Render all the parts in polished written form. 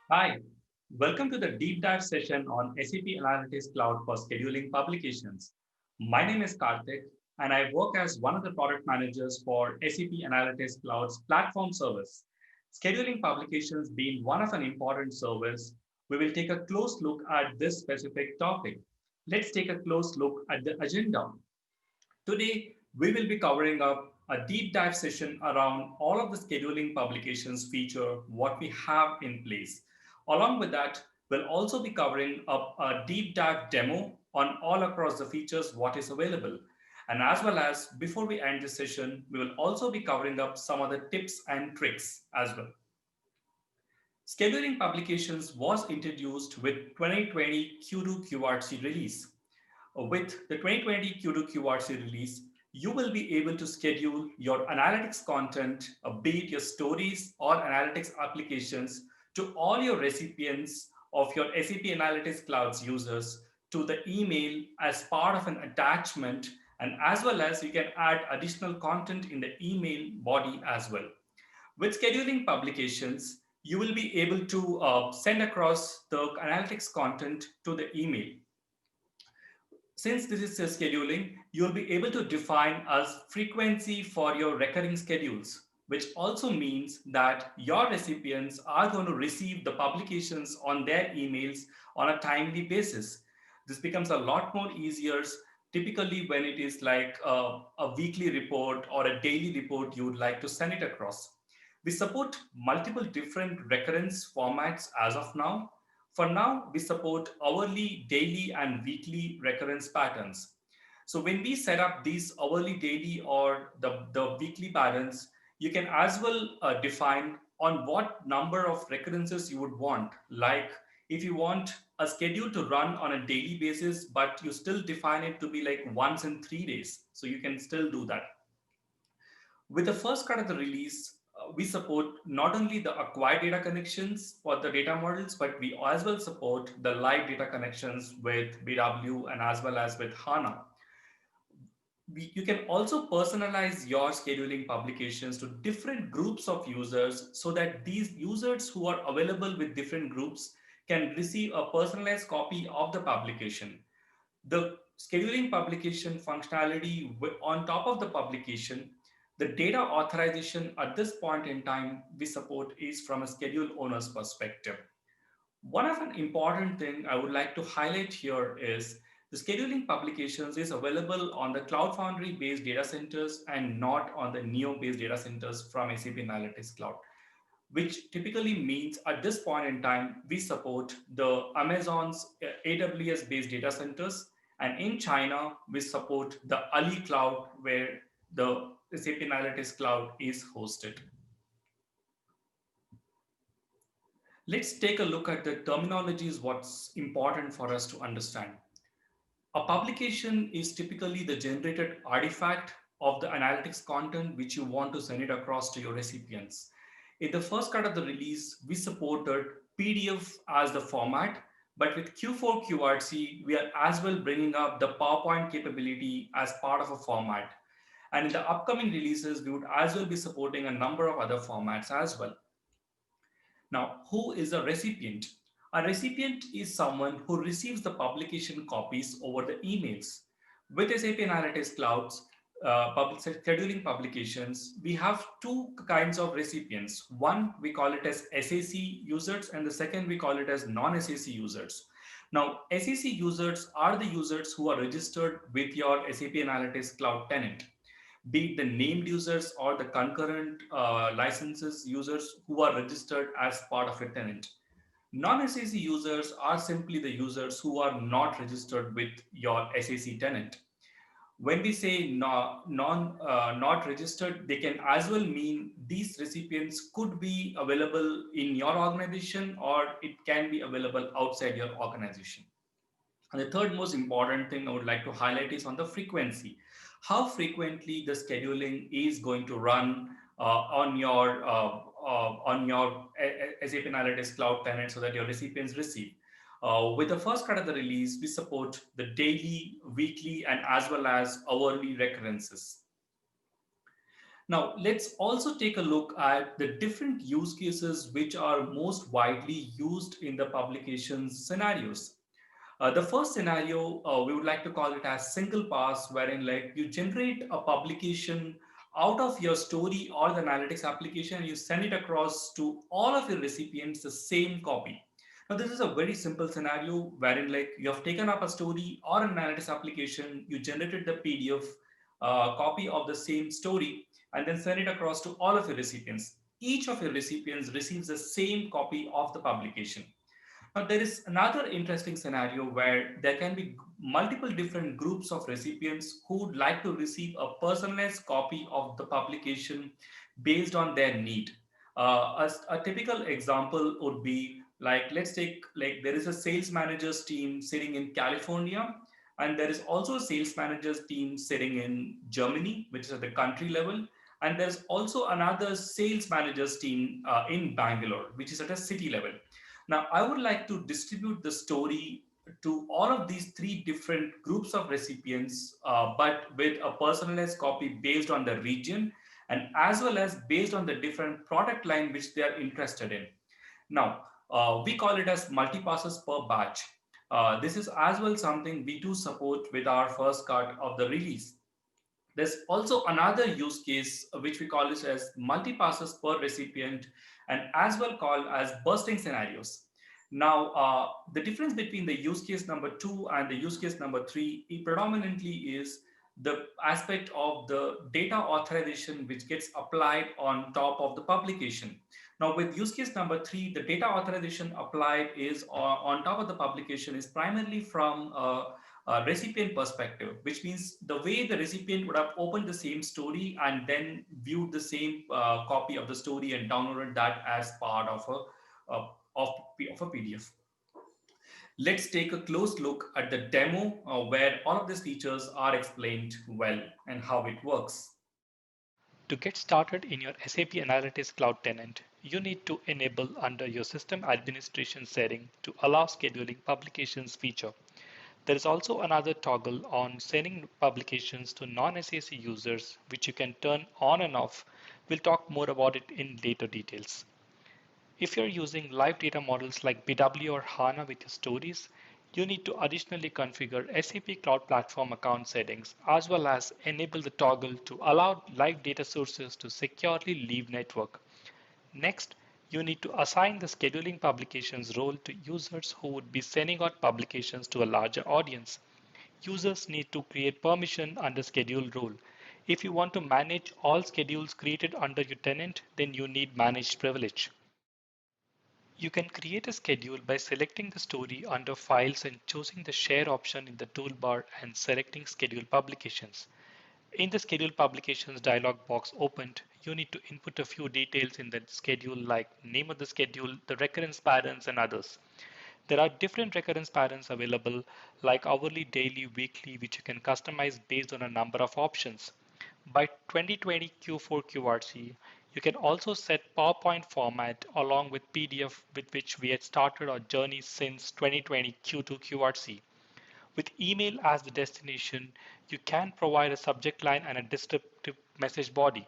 Hi, welcome to the deep dive session on SAP Analytics Cloud for scheduling publications. My name is Karthik, and I work as one of the product managers for SAP Analytics Cloud's platform service. Scheduling publications being one of an important service, we will take a close look at this specific topic. Let's take a close look at the agenda. Today, we will be covering up a deep dive session around all of the scheduling publications feature, what we have in place. Along with that, we'll also be covering up a deep dive demo on all across the features, what is available. And as well as before we end this session, we will also be covering up some other tips and tricks as well. Scheduling publications was introduced with 2020 Q2 QRC release. With the 2020 Q2 QRC release, you will be able to schedule your analytics content, be it your stories or analytics applications, to all your recipients of your SAP Analytics Cloud's users to the email as part of an attachment, and as well as you can add additional content in the email body as well. With scheduling publications, you will be able to send across the analytics content to the email. Since this is scheduling, you'll be able to define a frequency for your recurring schedules, which also means that your recipients are going to receive the publications on their emails on a timely basis. This becomes a lot more easier typically when it is like a weekly report or a daily report you would like to send it across. We support multiple different recurrence formats as of now. For now, we support hourly, daily, and weekly recurrence patterns. So when we set up these hourly, daily, or the weekly patterns, you can as well define on what number of recurrences you would want. Like if you want a schedule to run on a daily basis, but you still define it to be like once in 3 days. So you can still do that. With the first cut of the release, we support not only the acquired data connections for the data models, but we as well support the live data connections with BW and as well as with HANA. You can also personalize your scheduling publications to different groups of users so that these users who are available with different groups can receive a personalized copy of the publication. The scheduling publication functionality on top of the publication, the data authorization at this point in time we support is from a schedule owner's perspective. One of an important thing I would like to highlight here is the scheduling publications is available on the Cloud Foundry based data centers and not on the Neo based data centers from SAP Analytics Cloud, which typically means at this point in time, we support the Amazon's AWS based data centers. And in China, we support the Ali Cloud, where the SAP Analytics Cloud is hosted. Let's take a look at the terminologies, what's important for us to understand. A publication is typically the generated artifact of the analytics content which you want to send it across to your recipients. In the first cut of the release, we supported PDF as the format, but with Q4 QRC, we are as well bringing up the PowerPoint capability as part of a format. And in the upcoming releases, we would as well be supporting a number of other formats as well. Now, who is a recipient? A recipient is someone who receives the publication copies over the emails. With SAP Analytics Cloud's scheduling publications, we have two kinds of recipients. One, we call it as SAC users, and the second, we call it as non-SAC users. Now, SAC users are the users who are registered with your SAP Analytics Cloud tenant, be it the named users or the concurrent licenses users who are registered as part of a tenant. Non-SAC users are simply the users who are not registered with your SAC tenant. When we say not registered, they can as well mean these recipients could be available in your organization or it can be available outside your organization. And the third most important thing I would like to highlight is on the frequency. How frequently the scheduling is going to run on your SAP Analytics Cloud tenant so that your recipients receive. With the first cut of the release, we support the daily, weekly, and as well as hourly recurrences. Now, let's also take a look at the different use cases which are most widely used in the publications scenarios. The first scenario, we would like to call it as single pass, wherein like you generate a publication out of your story or the analytics application, you send it across to all of your recipients the same copy. Now, this is a very simple scenario wherein like you have taken up a story or an analytics application, you generated the PDF copy of the same story, and then send it across to all of your recipients. Each of your recipients receives the same copy of the publication. Now, there is another interesting scenario where there can be multiple different groups of recipients who would like to receive a personalized copy of the publication based on their need. A typical example would be like, let's take like there is a sales managers team sitting in California, and there is also a sales managers team sitting in Germany, which is at the country level. And there's also another sales managers team in Bangalore, which is at a city level. Now, I would like to distribute the story to all of these three different groups of recipients, but with a personalized copy based on the region and as well as based on the different product line which they are interested in. Now, we call it as multi-passes per batch. This is as well something we do support with our first cut of the release. There's also another use case which we call this as multi-passes per recipient and as well called as bursting scenarios. Now, the difference between the use case number 2 and the use case number 3 predominantly is the aspect of the data authorization which gets applied on top of the publication. Now, with use case number 3, the data authorization applied is on top of the publication is primarily from recipient perspective, which means the way the recipient would have opened the same story and then viewed the same copy of the story and downloaded that as part of a PDF. Let's take a close look at the demo where all of these features are explained well and how it works. To get started in your SAP Analytics Cloud tenant, you need to enable under your system administration setting to allow scheduling publications feature. There is also another toggle on sending publications to non-SAC users, which you can turn on and off. We'll talk more about it in later details. If you're using live data models like BW or HANA with your stories, you need to additionally configure SAP Cloud Platform account settings as well as enable the toggle to allow live data sources to securely leave network. Next, you need to assign the scheduling publications role to users who would be sending out publications to a larger audience. Users need to create permission under schedule role. If you want to manage all schedules created under your tenant, then you need managed privilege. You can create a schedule by selecting the story under Files and choosing the Share option in the toolbar and selecting Schedule Publications. In the Schedule Publications dialog box opened, you need to input a few details in the schedule like name of the schedule, the recurrence patterns, and others. There are different recurrence patterns available like hourly, daily, weekly, which you can customize based on a number of options. By 2020 Q4 QRC, you can also set PowerPoint format along with PDF with which we had started our journey since 2020 Q2 QRC. With email as the destination, you can provide a subject line and a descriptive message body.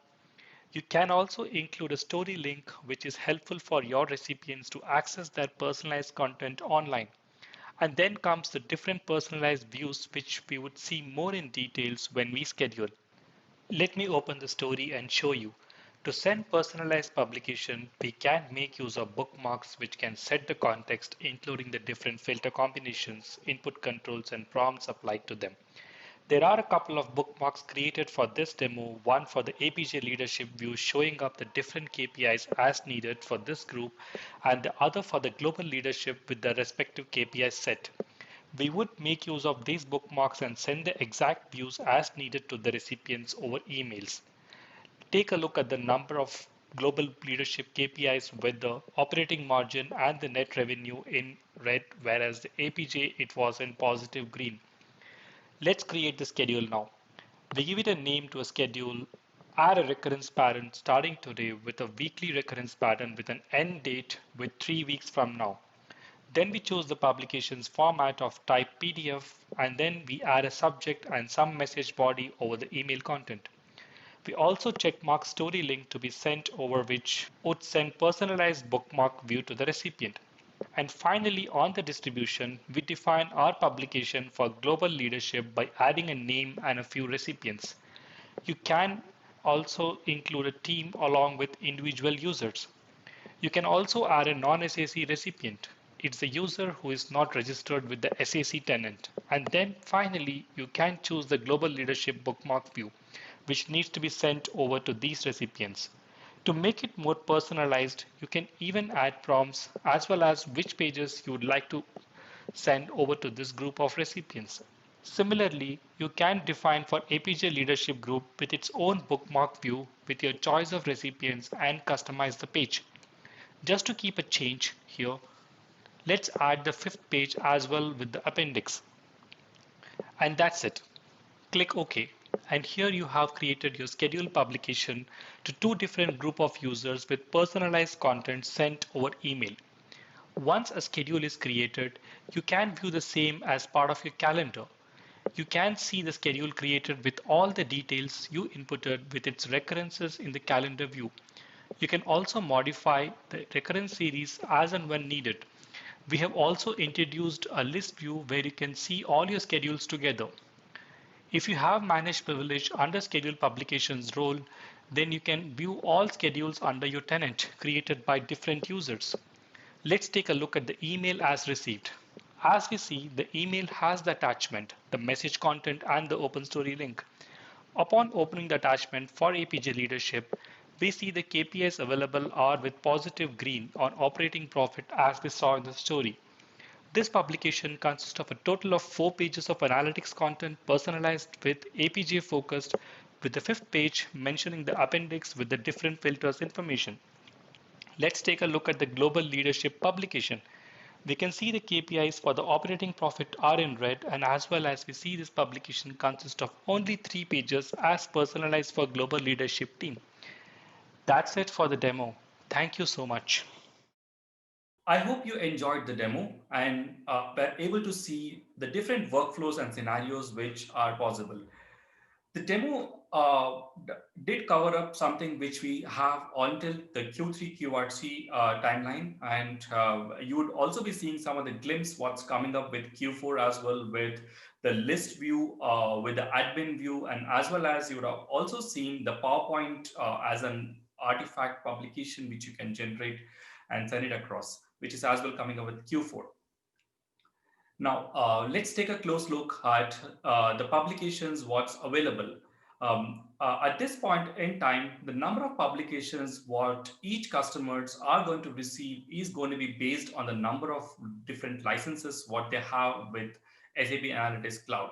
You can also include a story link which is helpful for your recipients to access their personalized content online. And then comes the different personalized views which we would see more in details when we schedule. Let me open the story and show you. To send personalized publication, we can make use of bookmarks which can set the context, including the different filter combinations, input controls, and prompts applied to them. There are a couple of bookmarks created for this demo, one for the APJ leadership view showing up the different KPIs as needed for this group, and the other for the global leadership with the respective KPIs set. We would make use of these bookmarks and send the exact views as needed to the recipients over emails. Take a look at the number of global leadership KPIs with the operating margin and the net revenue in red, whereas the APJ it was in positive green. Let's create the schedule now. We give it a name to a schedule, add a recurrence pattern starting today with a weekly recurrence pattern with an end date with 3 weeks from now. Then we choose the publication's format of type PDF and then we add a subject and some message body over the email content. We also check mark story link to be sent over, which would send personalized bookmark view to the recipient. And finally, on the distribution, we define our publication for global leadership by adding a name and a few recipients. You can also include a team along with individual users. You can also add a non-SAC recipient. It's a user who is not registered with the SAC tenant. And then finally, you can choose the global leadership bookmark view, which needs to be sent over to these recipients. To make it more personalized, you can even add prompts as well as which pages you would like to send over to this group of recipients. Similarly, you can define for APJ leadership group with its own bookmark view with your choice of recipients and customize the page. Just to keep a change here, let's add the fifth page as well with the appendix. And that's it. Click OK. And here you have created your scheduled publication to two different group of users with personalized content sent over email. Once a schedule is created, you can view the same as part of your calendar. You can see the schedule created with all the details you inputted with its recurrences in the calendar view. You can also modify the recurrence series as and when needed. We have also introduced a list view where you can see all your schedules together. If you have managed privilege under schedule publications role, then you can view all schedules under your tenant created by different users. Let's take a look at the email as received. As we see, the email has the attachment, the message content, and the OpenStory link. Upon opening the attachment for APJ leadership, we see the KPIs available are with positive green on operating profit as we saw in the story. This publication consists of a total of 4 pages of analytics content personalized with APJ focused, with the fifth page mentioning the appendix with the different filters information. Let's take a look at the global leadership publication. We can see the KPIs for the operating profit are in red, and as well as we see this publication consists of only 3 pages as personalized for global leadership team. That's it for the demo. Thank you so much. I hope you enjoyed the demo and were able to see the different workflows and scenarios which are possible. The demo did cover up something which we have until the Q3 QRC timeline, and you would also be seeing some of the glimpse what's coming up with Q4 as well, with the list view, with the admin view, and as well as you would have also seen the PowerPoint as an artifact publication which you can generate and send it across, which is as well coming up with Q4. Now, let's take a close look at the publications, what's available. At this point in time, the number of publications what each customers are going to receive is going to be based on the number of different licenses what they have with SAP Analytics Cloud.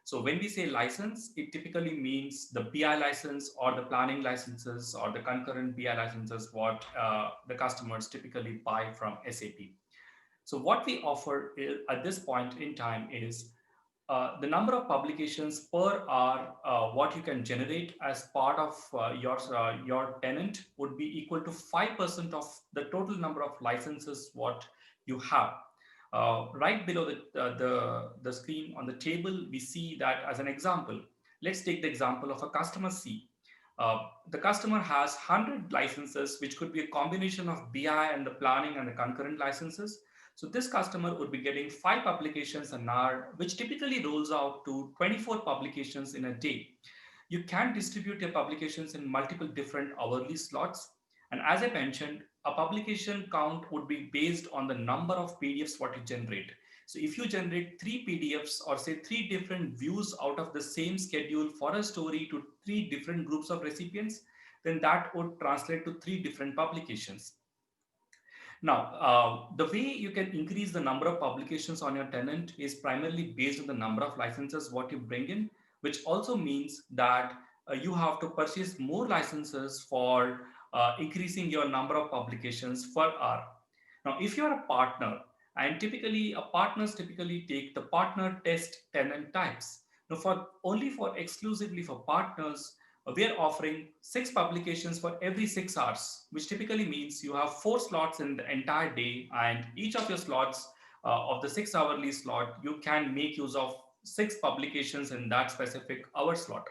So when we say license, it typically means the BI license or the planning licenses or the concurrent BI licenses what the customers typically buy from SAP. So what we offer at this point in time is the number of publications per hour, what you can generate as part of your tenant would be equal to 5% of the total number of licenses what you have. Right below the screen on the table, we see that as an example. Let's take the example of a customer C. The customer has 100 licenses, which could be a combination of BI and the planning and the concurrent licenses. So this customer would be getting 5 publications an hour, which typically rolls out to 24 publications in a day. You can distribute your publications in multiple different hourly slots. And as I mentioned, a publication count would be based on the number of PDFs what you generate. So if you generate 3 PDFs or say 3 different views out of the same schedule for a story to 3 different groups of recipients, then that would translate to 3 different publications. Now, the way you can increase the number of publications on your tenant is primarily based on the number of licenses what you bring in, which also means that you have to purchase more licenses for increasing your number of publications per hour. Now, if you're a partner, and typically partners typically take the partner test tenant types. Now, for only for exclusively for partners, we are offering 6 publications for every 6 hours, which typically means you have 4 slots in the entire day, and each of your slots of the 6 hourly slot, you can make use of 6 publications in that specific hour slot.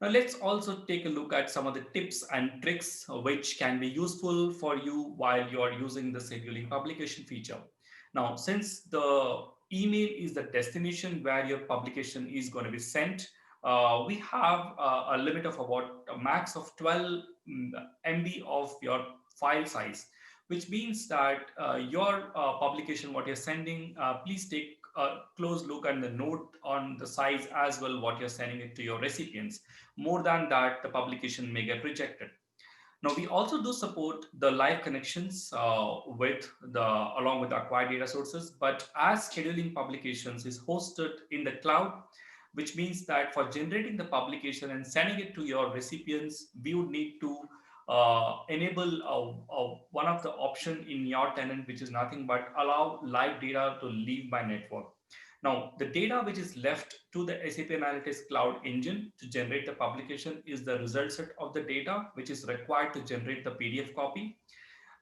Now let's also take a look at some of the tips and tricks which can be useful for you while you are using the scheduling publication feature. Now, since the email is the destination where your publication is going to be sent, we have a limit of about a max of 12 MB of your file size, which means that your publication, what you're sending, please take a close look and the note on the size as well, what you're sending it to your recipients. More than that, the publication may get rejected. Now, we also do support the live connections with the along with the acquired data sources, but as scheduling publications is hosted in the cloud, which means that for generating the publication and sending it to your recipients, we would need to enable one of the option in your tenant, which is nothing but allow live data to leave my network. Now, the data which is left to the SAP Analytics Cloud engine to generate the publication is the result set of the data, which is required to generate the PDF copy.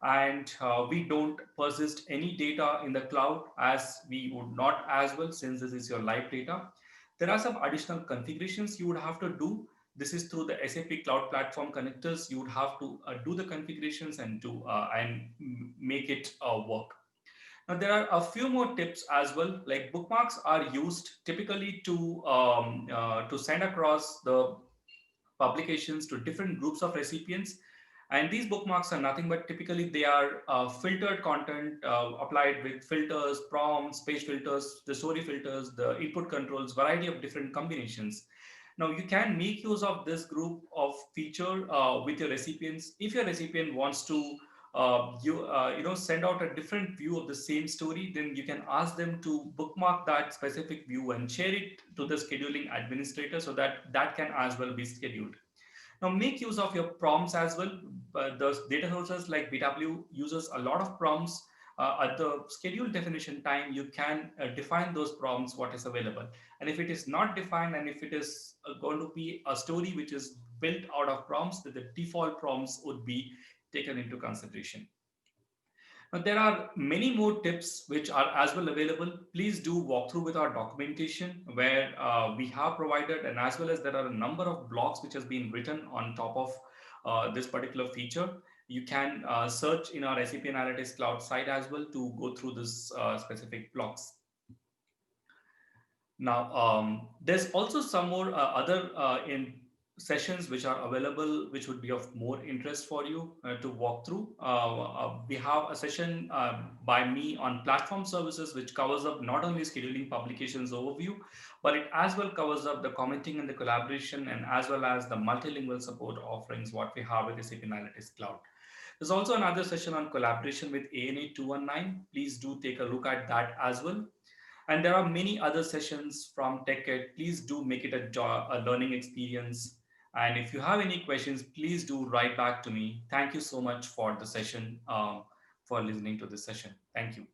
And we don't persist any data in the cloud as we would not as well, since this is your live data. There are some additional configurations you would have to do. This is through the SAP Cloud Platform connectors. You would have to do the configurations and make it work. Now, there are a few more tips as well. Like bookmarks are used typically to send across the publications to different groups of recipients. And these bookmarks are nothing but typically they are filtered content applied with filters, prompts, page filters, the story filters, the input controls, variety of different combinations. Now you can make use of this group of feature with your recipients. If your recipient wants to send out a different view of the same story, then you can ask them to bookmark that specific view and share it to the scheduling administrator so that that can as well be scheduled. Now make use of your prompts as well. The data sources like BW uses a lot of prompts. At the scheduled definition time, you can define those prompts, what is available. And if it is not defined, and if it is going to be a story which is built out of prompts, then the default prompts would be taken into consideration. Now, there are many more tips which are as well available. Please do walk through with our documentation where we have provided, and as well as there are a number of blogs which has been written on top of this particular feature. You can search in our SAP Analytics Cloud site as well to go through this specific blogs. Now, there's also some more other in sessions which are available, which would be of more interest for you to walk through. We have a session by me on platform services, which covers up not only scheduling publications overview, but it as well covers up the commenting and the collaboration, and as well as the multilingual support offerings, what we have with SAP Analytics Cloud. There's also another session on collaboration with ANA 219. Please do take a look at that as well. And there are many other sessions from TechEd. Please do make it a learning experience. And if you have any questions, please do write back to me. Thank you so much for the session, for listening to this session. Thank you.